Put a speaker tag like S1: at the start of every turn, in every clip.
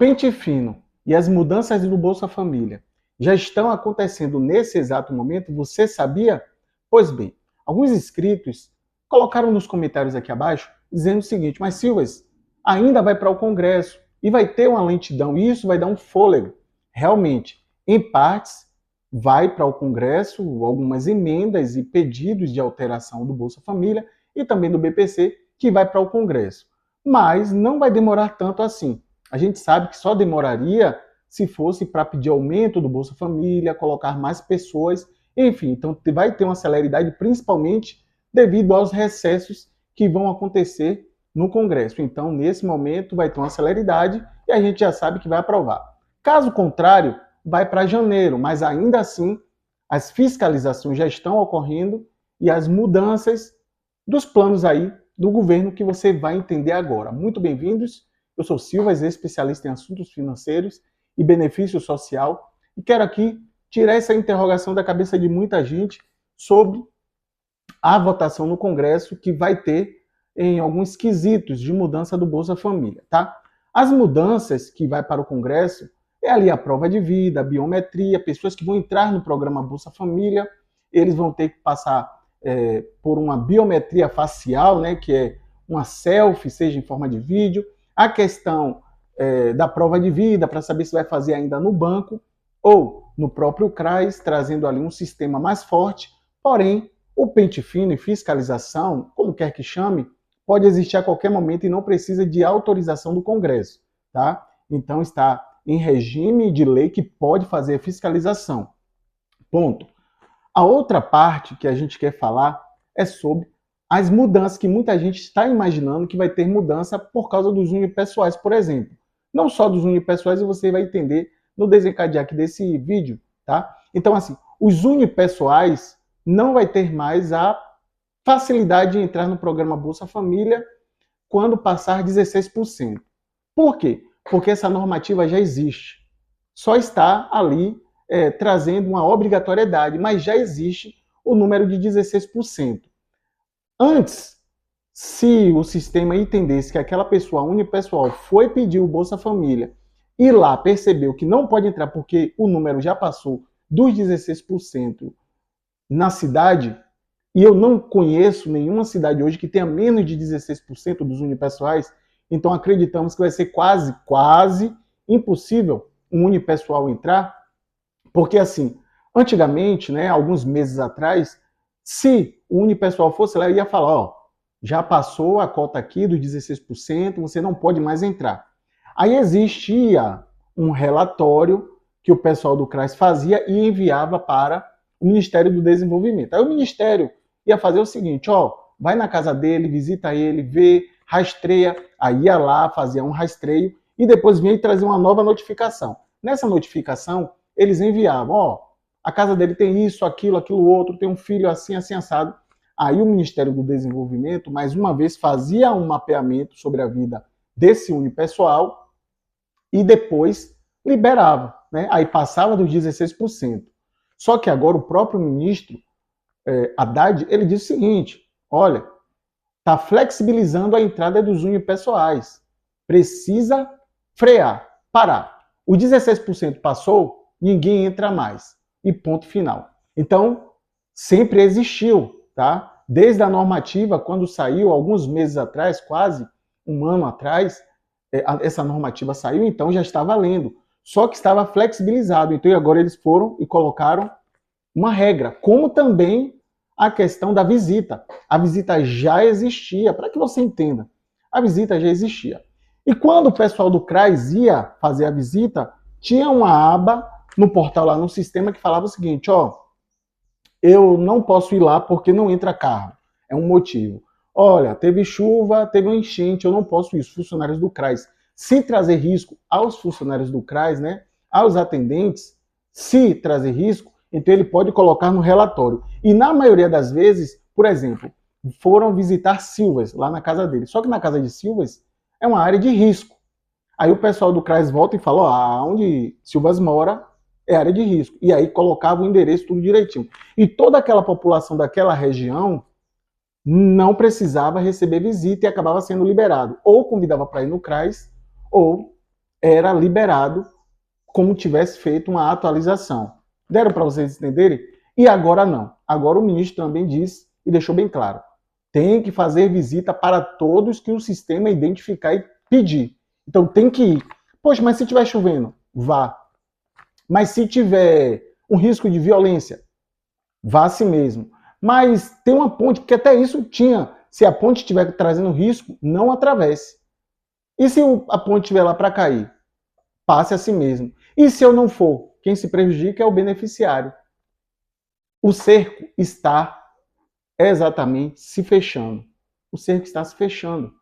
S1: pente fino e as mudanças do Bolsa Família já estão acontecendo nesse exato momento, você sabia? Pois bem, alguns inscritos colocaram nos comentários aqui abaixo dizendo o seguinte: mas Silvas, ainda vai para o Congresso e vai ter uma lentidão, e isso vai dar um fôlego. Realmente, em partes, vai para o Congresso algumas emendas e pedidos de alteração do Bolsa Família e também do BPC, que vai para o Congresso. Mas não vai demorar tanto assim. A gente sabe que só demoraria se fosse para pedir aumento do Bolsa Família, colocar mais pessoas, enfim. Então vai ter uma celeridade, principalmente devido aos recessos que vão acontecer no Congresso. Então, nesse momento, vai ter uma celeridade e a gente já sabe que vai aprovar. Caso contrário, vai para janeiro, mas ainda assim, as fiscalizações já estão ocorrendo e as mudanças dos planos aí do governo que você vai entender agora. Muito bem-vindos. Eu sou Silvas, especialista em assuntos financeiros e benefício social, e quero aqui tirar essa interrogação da cabeça de muita gente sobre a votação no Congresso que vai ter em alguns quesitos de mudança do Bolsa Família, tá? As mudanças que vai para o Congresso é ali a prova de vida, a biometria, pessoas que vão entrar no programa Bolsa Família, eles vão ter que passar por uma biometria facial, né, que é uma selfie, seja em forma de vídeo, a questão da prova de vida, para saber se vai fazer ainda no banco ou no próprio CRAS, trazendo ali um sistema mais forte, porém, o pente fino e fiscalização, como quer que chame, pode existir a qualquer momento e não precisa de autorização do Congresso, tá? Então está em regime de lei que pode fazer fiscalização. Ponto. A outra parte que a gente quer falar é sobre as mudanças que muita gente está imaginando que vai ter mudança por causa dos unipessoais, por exemplo. Não só dos unipessoais, e você vai entender no desencadear aqui desse vídeo, tá? Então, assim, os unipessoais não vai ter mais a facilidade de entrar no programa Bolsa Família quando passar 16%. Por quê? Porque essa normativa já existe. Só está ali trazendo uma obrigatoriedade, mas já existe o número de 16%. Antes, se o sistema entendesse que aquela pessoa unipessoal foi pedir o Bolsa Família e lá percebeu que não pode entrar porque o número já passou dos 16% na cidade, e eu não conheço nenhuma cidade hoje que tenha menos de 16% dos unipessoais, então acreditamos que vai ser quase impossível um unipessoal entrar, porque assim, antigamente, né, alguns meses atrás, se o unipessoal fosse lá, ia falar, ó, já passou a cota aqui dos 16%, você não pode mais entrar. Aí existia um relatório que o pessoal do CRAS fazia e enviava para o Ministério do Desenvolvimento. Aí o Ministério ia fazer o seguinte, ó, vai na casa dele, visita ele, vê, rastreia, aí ia lá, fazia um rastreio e depois vinha e trazia uma nova notificação. Nessa notificação, eles enviavam, ó, a casa dele tem isso, aquilo outro, tem um filho assim, assim, assado. Aí o Ministério do Desenvolvimento, mais uma vez, fazia um mapeamento sobre a vida desse unipessoal e depois liberava, né? Aí passava dos 16%. Só que agora o próprio ministro Haddad, ele disse o seguinte, olha, está flexibilizando a entrada dos unipessoais. Precisa frear, parar. O 16% passou, ninguém entra mais. E ponto final. Então, sempre existiu, tá? Desde a normativa, quando saiu, alguns meses atrás, quase um ano atrás, essa normativa saiu, então já estava valendo. Só que estava flexibilizado. Então, agora eles foram e colocaram uma regra, como também a questão da visita. A visita já existia, para que você entenda. A visita já existia. E quando o pessoal do CRAS ia fazer a visita, tinha uma aba no portal lá no sistema que falava o seguinte, ó, eu não posso ir lá porque não entra carro. É um motivo. Olha, teve chuva, teve uma enchente, eu não posso ir. Os funcionários do CRAS, se trazer risco aos funcionários do CRAS, né, aos atendentes, se trazer risco, então ele pode colocar no relatório. E na maioria das vezes, por exemplo, foram visitar Silvas, lá na casa dele. Só que na casa de Silvas é uma área de risco. Aí o pessoal do CRAS volta e fala, ó, onde Silvas mora é área de risco. E aí colocava o endereço tudo direitinho. E toda aquela população daquela região não precisava receber visita e acabava sendo liberado. Ou convidava para ir no CRAS, ou era liberado como tivesse feito uma atualização. Deram para vocês entenderem? E agora não. Agora o ministro também disse e deixou bem claro. Tem que fazer visita para todos que o sistema identificar e pedir. Então tem que ir. Poxa, mas se estiver chovendo, vá. Mas se tiver um risco de violência, vá assim mesmo. Mas tem uma ponte, porque até isso tinha. Se a ponte estiver trazendo risco, não atravesse. E se a ponte estiver lá para cair? Passe assim mesmo. E se eu não for? Quem se prejudica é o beneficiário. O cerco está exatamente se fechando. O cerco está se fechando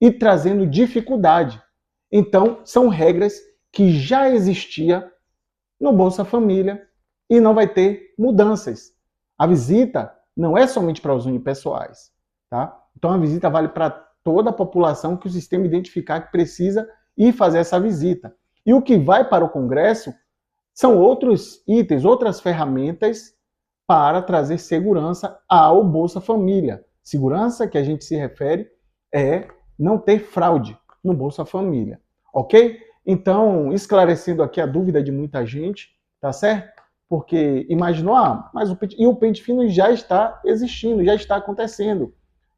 S1: e trazendo dificuldade. Então, são regras que já existiam no Bolsa Família e não vai ter mudanças. A visita não é somente para os unipessoais, tá? Então a visita vale para toda a população que o sistema identificar que precisa ir fazer essa visita. E o que vai para o Congresso são outros itens, outras ferramentas para trazer segurança ao Bolsa Família. Segurança que a gente se refere é não ter fraude no Bolsa Família, ok? Então, esclarecendo aqui a dúvida de muita gente, tá certo? Porque imaginou, mas o pente fino já está existindo, já está acontecendo.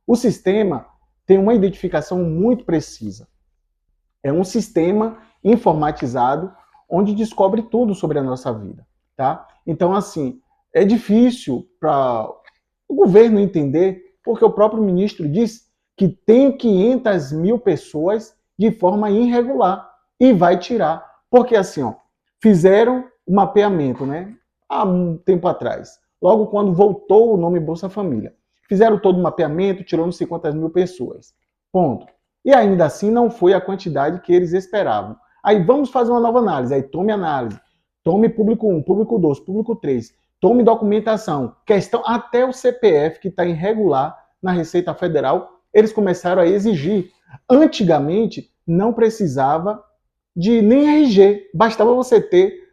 S1: O sistema tem uma identificação muito precisa. É um sistema informatizado onde descobre tudo sobre a nossa vida, tá? Então, assim, é difícil para o governo entender, porque o próprio ministro diz que tem 500 mil pessoas de forma irregular e vai tirar. Porque assim, ó, fizeram o mapeamento, né? Há um tempo atrás, logo quando voltou o nome Bolsa Família. Fizeram todo o mapeamento, tirou não sei quantas mil pessoas. Ponto. E ainda assim não foi a quantidade que eles esperavam. Aí vamos fazer uma nova análise. Aí tome análise. Tome público 1, público 2, público 3. Tome documentação. Questão até o CPF, que está irregular na Receita Federal, eles começaram a exigir. Antigamente, não precisava de nem RG. Bastava você ter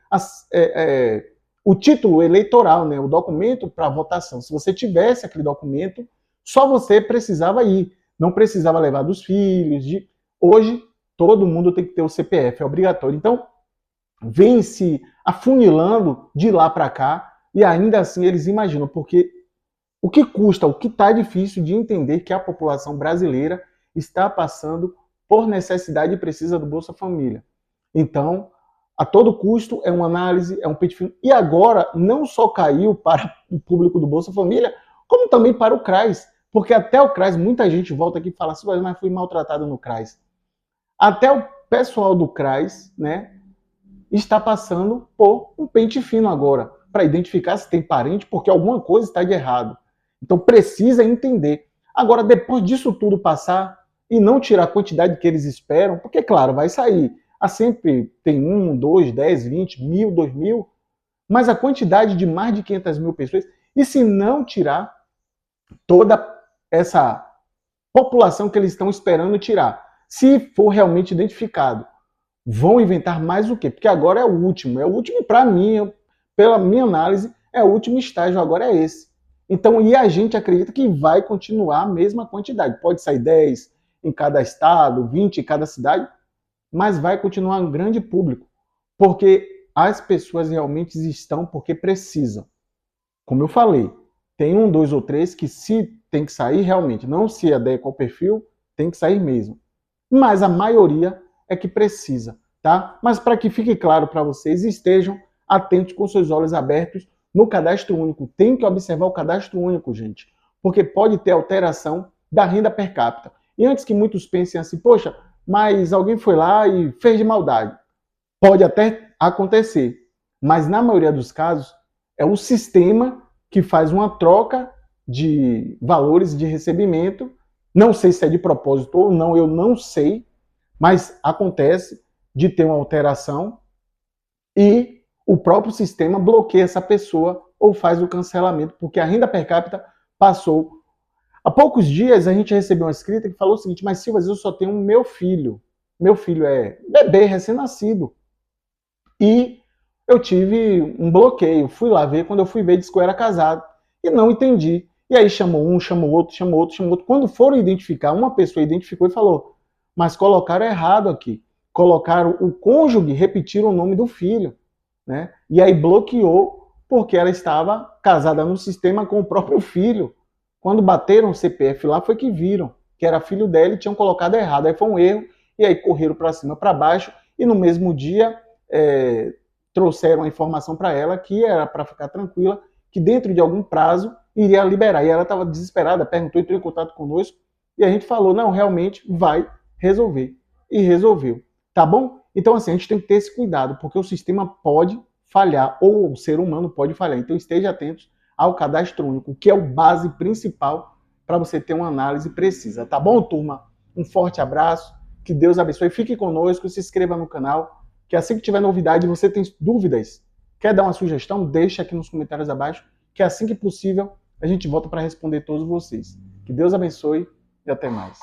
S1: o título eleitoral, né, o documento para votação. Se você tivesse aquele documento, só você precisava ir. Não precisava levar dos filhos. Hoje, todo mundo tem que ter o CPF, é obrigatório. Então, vem se afunilando de lá para cá e ainda assim eles imaginam, porque o que custa, o que está difícil de entender que a população brasileira está passando por necessidade e precisa do Bolsa Família. Então, a todo custo, é uma análise, é um pente fino. E agora, não só caiu para o público do Bolsa Família, como também para o CRAS. Porque até o CRAS, muita gente volta aqui e fala assim, mas fui maltratado no CRAS. Até o pessoal do CRAS, né, está passando por um pente fino agora, para identificar se tem parente, porque alguma coisa está de errado. Então precisa entender. Agora, depois disso tudo passar e não tirar a quantidade que eles esperam, porque, claro, vai sair. Sempre tem 1, 2, 10, 20, 1.000, 2.000, mas a quantidade de mais de 500 mil pessoas, e se não tirar toda essa população que eles estão esperando tirar, se for realmente identificado, vão inventar mais o quê? Porque agora é o último para mim, pela minha análise, é o último estágio, agora é esse. Então, e a gente acredita que vai continuar a mesma quantidade. Pode sair 10 em cada estado, 20 em cada cidade, mas vai continuar um grande público, porque as pessoas realmente estão porque precisam. Como eu falei, tem 1, 2 ou 3 que se tem que sair realmente, não se adequa ao perfil, tem que sair mesmo. Mas a maioria é que precisa, tá? Mas para que fique claro para vocês, estejam atentos com seus olhos abertos no cadastro único. Tem que observar o cadastro único, gente, porque pode ter alteração da renda per capita. E antes que muitos pensem assim, poxa, mas alguém foi lá e fez de maldade. Pode até acontecer, mas na maioria dos casos é o sistema que faz uma troca de valores de recebimento. Não sei se é de propósito ou não, eu não sei, mas acontece de ter uma alteração e o próprio sistema bloqueia essa pessoa ou faz o cancelamento, porque a renda per capita passou. Há poucos dias a gente recebeu uma escrita que falou o seguinte, mas Silvas, eu só tenho meu filho. Meu filho é bebê, recém-nascido. E eu tive um bloqueio. Fui lá ver, quando eu fui ver, disse que eu era casado. E não entendi. E aí chamou um, chamou outro, chamou outro, chamou outro. Quando foram identificar, uma pessoa identificou e falou, mas colocaram errado aqui. colocaram o cônjuge, repetiram o nome do filho, né? E aí bloqueou porque ela estava casada no sistema com o próprio filho. Quando bateram o CPF lá, foi que viram que era filho dela e tinham colocado errado. Aí foi um erro, e aí correram para cima, para baixo, e no mesmo dia trouxeram a informação para ela que era para ficar tranquila, que dentro de algum prazo iria liberar. E ela estava desesperada, perguntou, entrou em contato conosco, e a gente falou, não, realmente vai resolver. E resolveu. Tá bom? Então, assim, a gente tem que ter esse cuidado, porque o sistema pode falhar, ou o ser humano pode falhar. Então, esteja atento ao cadastro único, que é o base principal para você ter uma análise precisa. Tá bom, turma? Um forte abraço, que Deus abençoe. Fique conosco, se inscreva no canal, que assim que tiver novidade, você tem dúvidas, quer dar uma sugestão, deixa aqui nos comentários abaixo, que assim que possível a gente volta para responder todos vocês. Que Deus abençoe e até mais.